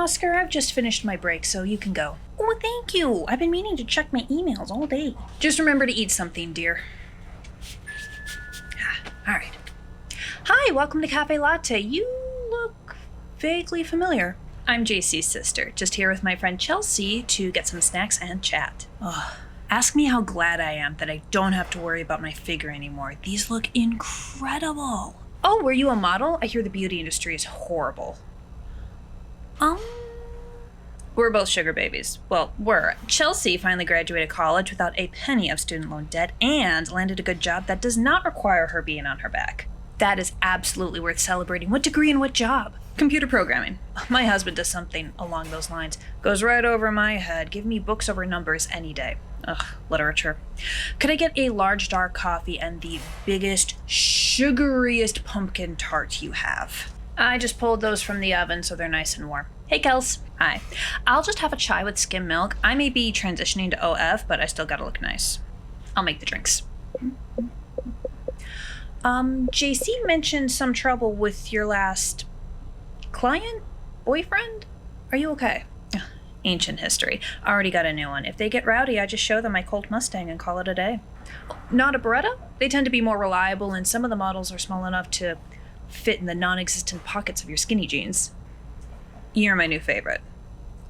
Oscar, I've just finished my break, so you can go. Oh, thank you. I've been meaning to check my emails all day. Just remember to eat something, dear. All right. Hi, welcome to CaFae Latte. You look vaguely familiar. I'm JC's sister, just here with my friend Chelsea to get some snacks and chat. Ugh. Ask me how glad I am that I don't have to worry about my figure anymore. These look incredible. Oh, were you a model? I hear the beauty industry is horrible. We're both sugar babies. Well, Chelsea finally graduated college without a penny of student loan debt and landed a good job that does not require her being on her back. That is absolutely worth celebrating. What degree and what job? Computer programming. My husband does something along those lines. Goes right over my head. Give me books over numbers any day. Ugh, literature. Could I get a large dark coffee and the biggest, sugariest pumpkin tart you have? I just pulled those from the oven so they're nice and warm. Hey, Kels. Hi. I'll just have a chai with skim milk. I may be transitioning to OF, but I still gotta look nice. I'll make the drinks. JC mentioned some trouble with your last client? Boyfriend? Are you okay? Ancient history. Already got a new one. If they get rowdy, I just show them my Colt Mustang and call it a day. Not a Beretta? They tend to be more reliable, and some of the models are small enough to fit in the non-existent pockets of your skinny jeans. You're my new favorite.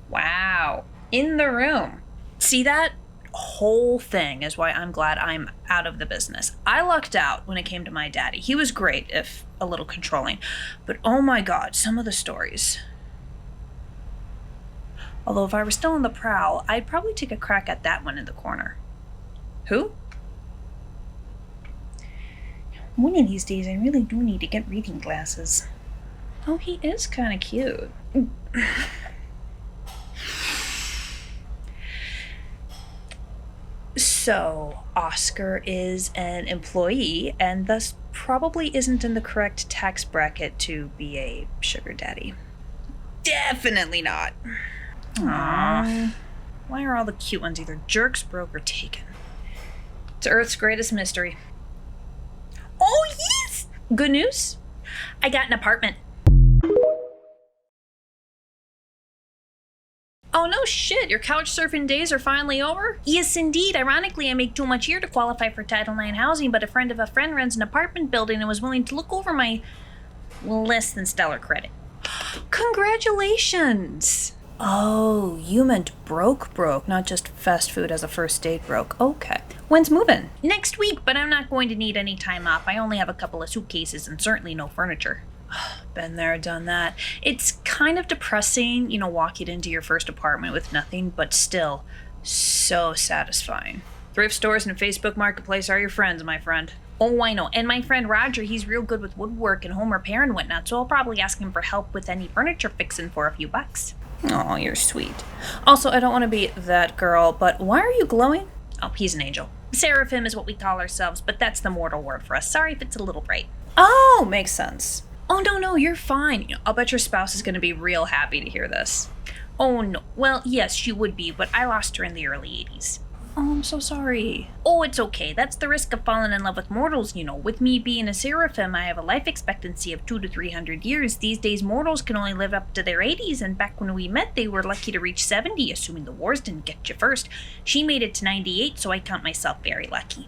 Wow. In the room. See that? Whole thing is why I'm glad I'm out of the business. I lucked out when it came to my daddy. He was great, if a little controlling. But oh my god, some of the stories. Although if I were still on the prowl, I'd probably take a crack at that one in the corner. Who? One of these days, I really do need to get reading glasses. Oh, he is kind of cute. So, Oscar is an employee and thus probably isn't in the correct tax bracket to be a sugar daddy. Definitely not. Aww. Why are all the cute ones either jerks, broke, or taken? It's Earth's greatest mystery. Oh, yes! Good news? I got an apartment. Oh, no shit, your couch surfing days are finally over? Yes, indeed. Ironically, I make too much here to qualify for Title IX housing, but a friend of a friend runs an apartment building and was willing to look over my less than stellar credit. Congratulations! Oh, you meant broke, not just fast food as a first date broke. Okay. When's moving? Next week, but I'm not going to need any time off. I only have a couple of suitcases and certainly no furniture. Been there, done that. It's kind of depressing, walking into your first apartment with nothing, but still so satisfying. Thrift stores and Facebook Marketplace are your friends, my friend. Oh, I know. And my friend Roger, he's real good with woodwork and home repair and whatnot, so I'll probably ask him for help with any furniture fixing for a few bucks. Oh, you're sweet. Also, I don't want to be that girl, but why are you glowing? Oh, he's an angel. Seraphim is what we call ourselves, but that's the mortal word for us. Sorry if it's a little bright. Oh, makes sense. Oh, no, you're fine. I'll bet your spouse is going to be real happy to hear this. Oh, no. Well, yes, she would be, but I lost her in the early 80s. Oh, I'm so sorry. Oh, it's okay. That's the risk of falling in love with mortals, With me being a seraphim, I have a life expectancy of 200 to 300 years. These days, mortals can only live up to their 80s, and back when we met, they were lucky to reach 70, assuming the wars didn't get you first. She made it to 98, so I count myself very lucky.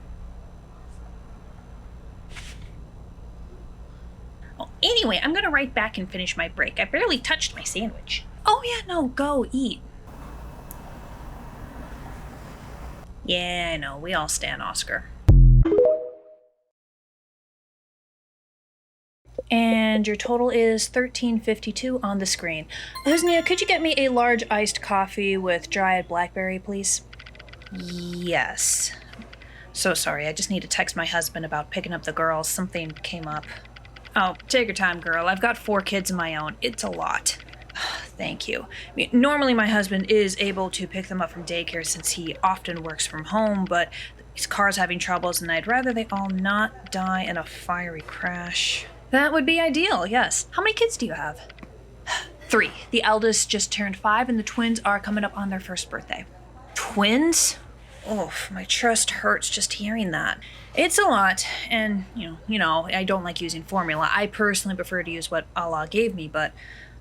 Well, anyway, I'm going to write back and finish my break. I barely touched my sandwich. Oh, yeah, no, go eat. Yeah, I know. We all stan Oscar. And your total is $13.52 on the screen. Husnia, could you get me a large iced coffee with dried blackberry, please? Yes. So sorry, I just need to text my husband about picking up the girls. Something came up. Oh, take your time, girl. I've got 4 kids of my own. It's a lot. Thank you. Normally my husband is able to pick them up from daycare since he often works from home, but his car's having troubles and I'd rather they all not die in a fiery crash. That would be ideal, yes. How many kids do you have? 3. The eldest just turned 5 and the twins are coming up on their first birthday. Twins? Oh, my chest hurts just hearing that. It's a lot, and, I don't like using formula. I personally prefer to use what Allah gave me, but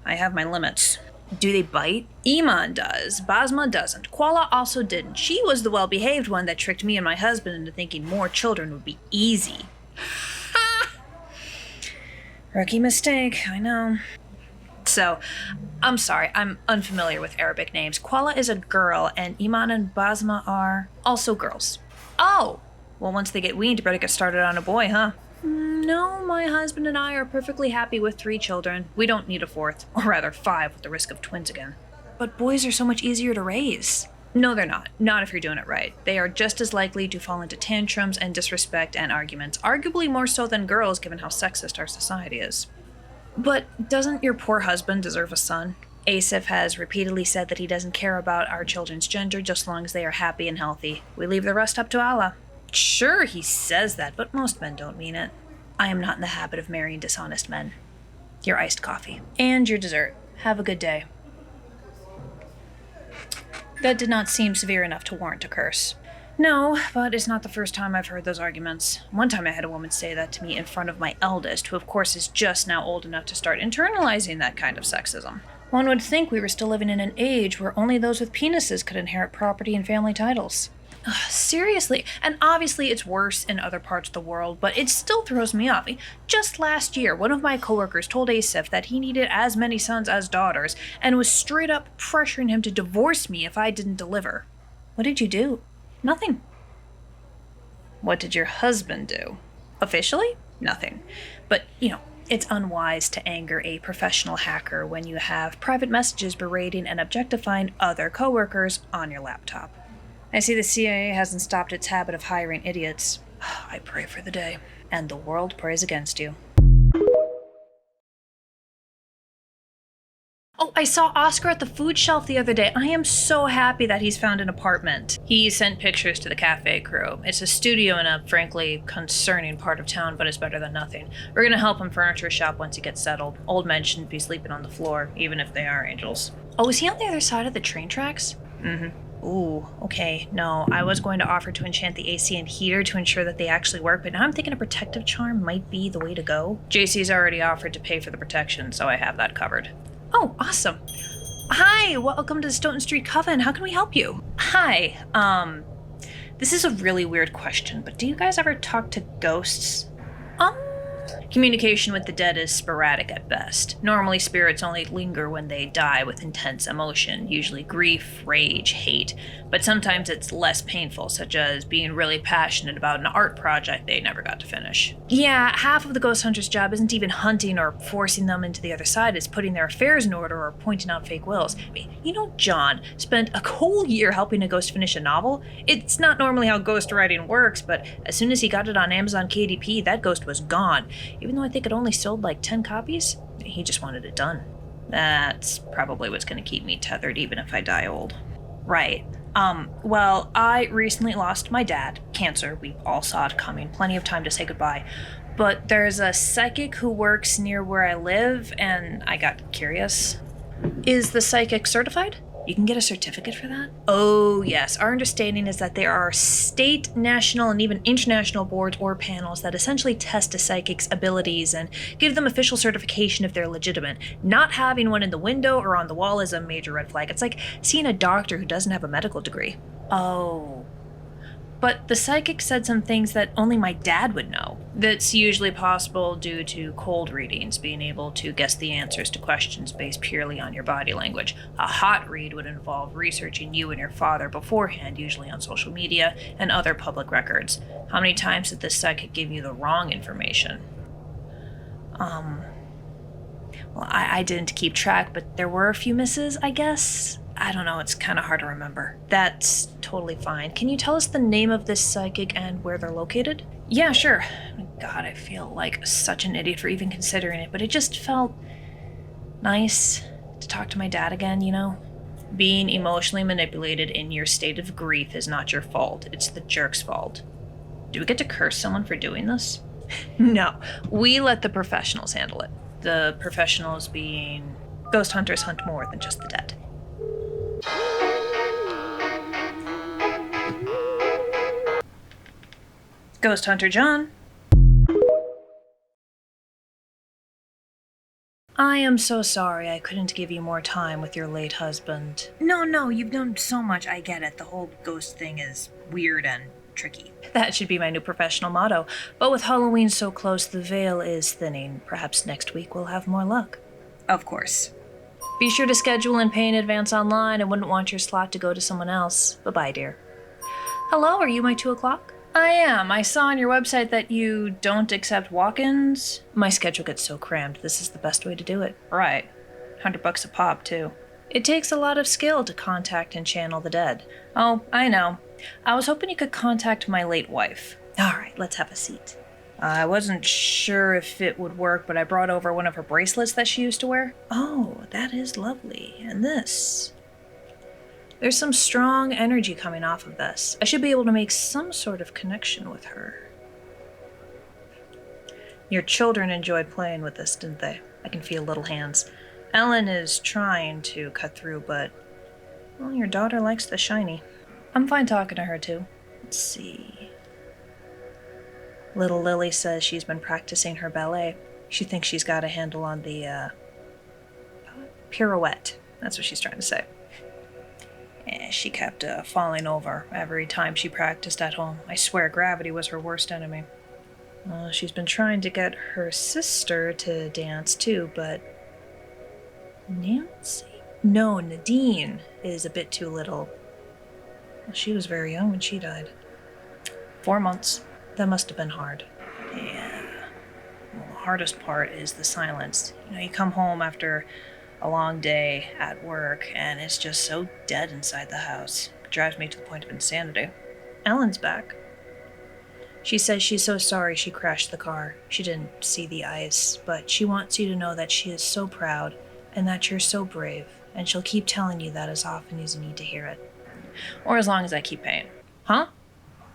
I have my limits. Do they bite? Iman does. Basma doesn't. Kuala also didn't. She was the well-behaved one that tricked me and my husband into thinking more children would be easy. Rookie mistake, I know. So, I'm sorry, I'm unfamiliar with Arabic names. Kuala is a girl, and Iman and Basma are also girls. Oh! Well, once they get weaned, you better get started on a boy, huh? No, my husband and I are perfectly happy with 3 children. We don't need a 4th, or rather 5 with the risk of twins again. But boys are so much easier to raise. No, they're not. Not if you're doing it right. They are just as likely to fall into tantrums and disrespect and arguments, arguably more so than girls given how sexist our society is. But doesn't your poor husband deserve a son? Asif has repeatedly said that he doesn't care about our children's gender just as long as they are happy and healthy. We leave the rest up to Allah. Sure, he says that, but most men don't mean it. I am not in the habit of marrying dishonest men. Your iced coffee. And your dessert. Have a good day. That did not seem severe enough to warrant a curse. No, but it's not the first time I've heard those arguments. One time I had a woman say that to me in front of my eldest, who of course is just now old enough to start internalizing that kind of sexism. One would think we were still living in an age where only those with penises could inherit property and family titles. Ugh, seriously, and obviously it's worse in other parts of the world, but it still throws me off. Just last year, one of my coworkers told Asif that he needed as many sons as daughters, and was straight up pressuring him to divorce me if I didn't deliver. What did you do? Nothing. What did your husband do? Officially? Nothing. But, it's unwise to anger a professional hacker when you have private messages berating and objectifying other coworkers on your laptop. I see the CIA hasn't stopped its habit of hiring idiots. I pray for the day. And the world prays against you. Oh, I saw Oscar at the food shelf the other day. I am so happy that he's found an apartment. He sent pictures to the CaFae crew. It's a studio in a, frankly, concerning part of town, but it's better than nothing. We're gonna help him furniture shop once he gets settled. Old men shouldn't be sleeping on the floor, even if they are angels. Oh, is he on the other side of the train tracks? Mm-hmm. Ooh, okay, no, I was going to offer to enchant the AC and heater to ensure that they actually work, but now I'm thinking a protective charm might be the way to go. JC's already offered to pay for the protection, so I have that covered. Oh, awesome. Hi, welcome to Stoughton Street Coven. How can we help you? Hi, this is a really weird question, but do you guys ever talk to ghosts? Communication with the dead is sporadic at best. Normally, spirits only linger when they die with intense emotion, usually grief, rage, hate, but sometimes it's less painful, such as being really passionate about an art project they never got to finish. Yeah, half of the ghost hunter's job isn't even hunting or forcing them into the other side, it's putting their affairs in order or pointing out fake wills. I mean, John spent a whole year helping a ghost finish a novel. It's not normally how ghost writing works, but as soon as he got it on Amazon KDP, that ghost was gone. Even though I think it only sold like 10 copies, he just wanted it done. That's probably what's going to keep me tethered even if I die old. Right. Well, I recently lost my dad. Cancer. We all saw it coming. Plenty of time to say goodbye. But there's a psychic who works near where I live, and I got curious. Is the psychic certified? You can get a certificate for that? Oh, yes. Our understanding is that there are state, national, and even international boards or panels that essentially test a psychic's abilities and give them official certification if they're legitimate. Not having one in the window or on the wall is a major red flag. It's like seeing a doctor who doesn't have a medical degree. Oh. But the psychic said some things that only my dad would know. That's usually possible due to cold readings, being able to guess the answers to questions based purely on your body language. A hot read would involve researching you and your father beforehand, usually on social media and other public records. How many times did this psychic give you the wrong information? Well, I didn't keep track, but there were a few misses, I guess. I don't know, it's kind of hard to remember. That's totally fine. Can you tell us the name of this psychic and where they're located? Yeah, sure. God, I feel like such an idiot for even considering it, but it just felt nice to talk to my dad again, Being emotionally manipulated in your state of grief is not your fault. It's the jerk's fault. Do we get to curse someone for doing this? No, we let the professionals handle it. The professionals being ghost hunters hunt more than just the dead. Ghost Hunter John. I am so sorry I couldn't give you more time with your late husband. No, you've done so much, I get it. The whole ghost thing is weird and tricky. That should be my new professional motto. But with Halloween so close, the veil is thinning. Perhaps next week we'll have more luck. Of course. Be sure to schedule and pay in advance online. I wouldn't want your slot to go to someone else. Bye-bye, dear. Hello, are you my 2 o'clock? I am. I saw on your website that you don't accept walk-ins. My schedule gets so crammed. This is the best way to do it. Right. $100 a pop, too. It takes a lot of skill to contact and channel the dead. Oh, I know. I was hoping you could contact my late wife. All right, let's have a seat. I wasn't sure if it would work, but I brought over one of her bracelets that she used to wear. Oh, that is lovely. And this? There's some strong energy coming off of this. I should be able to make some sort of connection with her. Your children enjoyed playing with this, didn't they? I can feel little hands. Ellen is trying to cut through, but, well, your daughter likes the shiny. I'm fine talking to her, too. Let's see. Little Lily says she's been practicing her ballet. She thinks she's got a handle on the, pirouette. That's what she's trying to say. And she kept falling over every time she practiced at home. I swear gravity was her worst enemy. She's been trying to get her sister to dance too, but Nancy? No, Nadine is a bit too little. Well, she was very young when she died. 4 months. That must have been hard. Yeah. Well, the hardest part is the silence. You know, you come home after a long day at work, and it's just so dead inside the house. It drives me to the point of insanity. Ellen's back. She says she's so sorry she crashed the car. She didn't see the ice, but she wants you to know that she is so proud and that you're so brave, and she'll keep telling you that as often as you need to hear it. Or as long as I keep paying. Huh?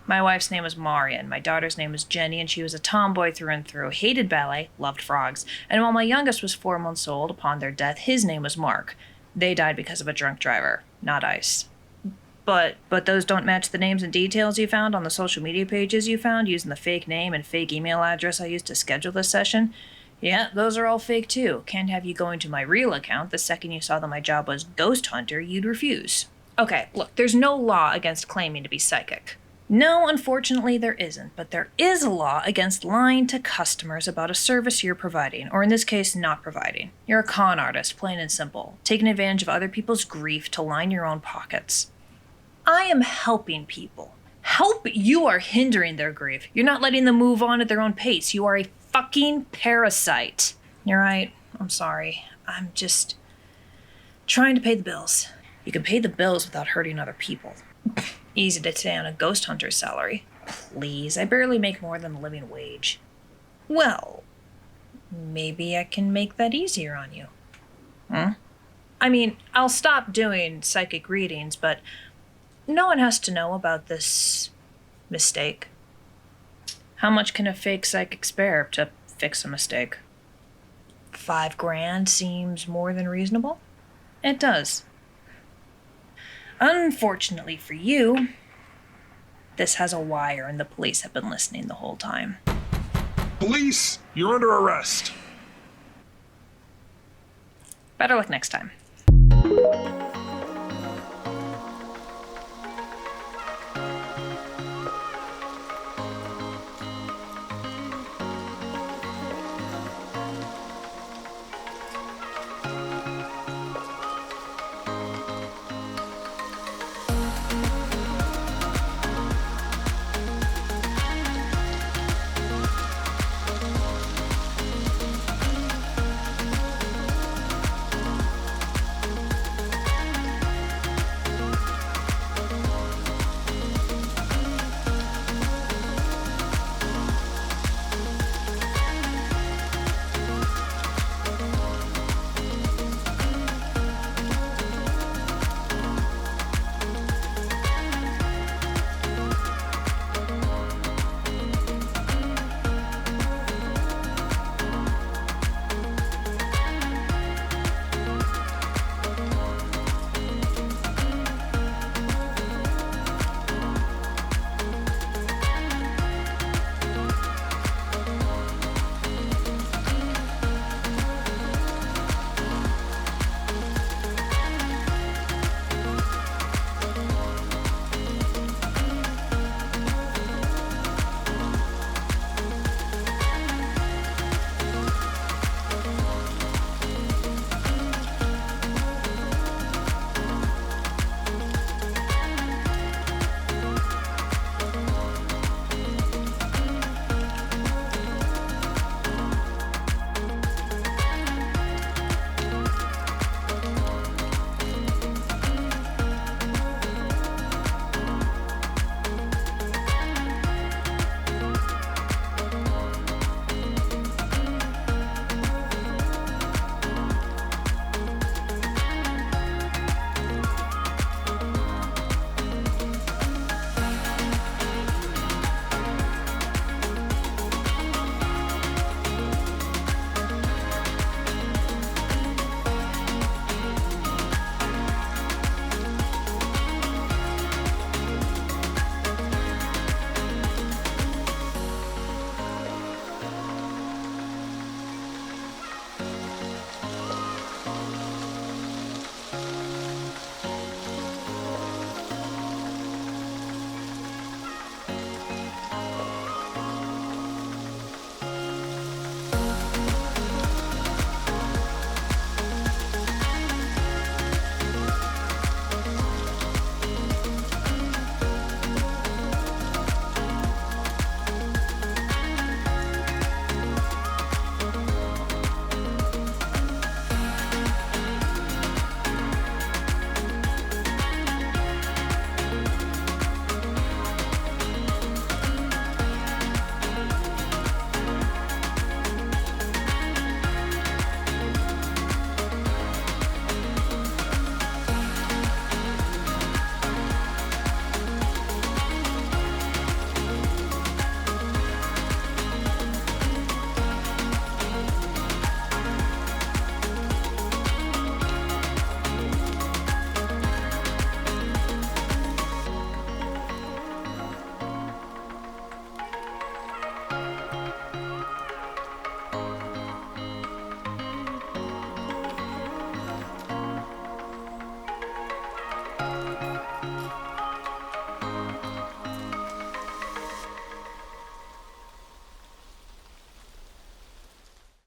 My wife's name was Marion, my daughter's name was Jenny, and she was a tomboy through and through, hated ballet, loved frogs. And while my youngest was 4 months old, upon their death, his name was Mark. They died because of a drunk driver, not ice. But those don't match the names and details you found on the social media pages you found using the fake name and fake email address I used to schedule this session? Yeah, those are all fake too. Can't have you going to my real account. The second you saw that my job was ghost hunter, you'd refuse. Okay, look, there's no law against claiming to be psychic. No, unfortunately there isn't, but there is a law against lying to customers about a service you're providing, or in this case, not providing. You're a con artist, plain and simple, taking advantage of other people's grief to line your own pockets. I am helping people. Help? You are hindering their grief. You're not letting them move on at their own pace. You are a fucking parasite. You're right. I'm sorry. I'm just trying to pay the bills. You can pay the bills without hurting other people. Easy to say on a ghost hunter's salary. Please, I barely make more than the living wage. Well, maybe I can make that easier on you. I mean, I'll stop doing psychic readings, but no one has to know about this mistake. How much can a fake psychic spare to fix a mistake? $5,000 seems more than reasonable? It does. Unfortunately for you, this has a wire and the police have been listening the whole time. Police, you're under arrest. Better luck next time.